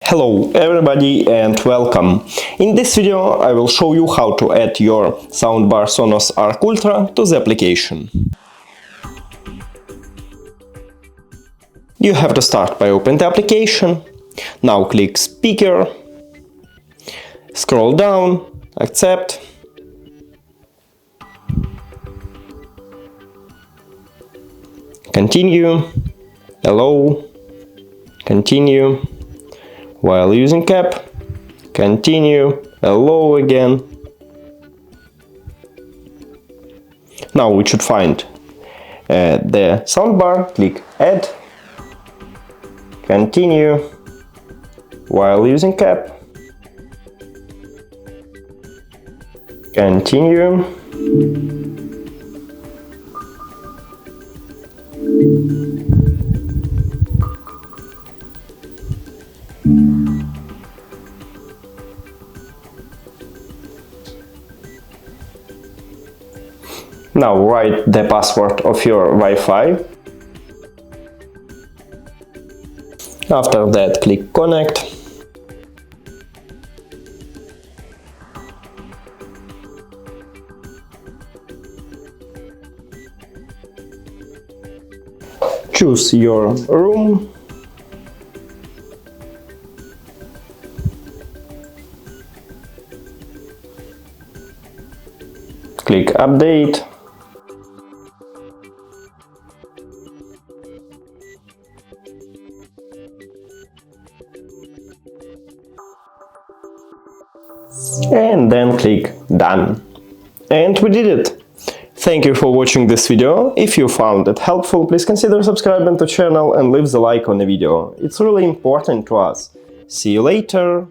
Hello everybody and welcome! In this video I will show you how to add your soundbar SONOS Arc Ultra to the application. You have to start by opening the application. Now click Speaker, scroll down, Accept, Continue, Allow, Continue. While using cap, continue, allow again. Now we should find the soundbar, click add, continue, while using cap, continue, now write the password of your Wi-Fi. After that click connect. Choose your room. Click update. And then click done. And we did it! Thank you for watching this video. If you found it helpful, please consider subscribing to the channel and leave the like on the video. It's really important to us. See you later!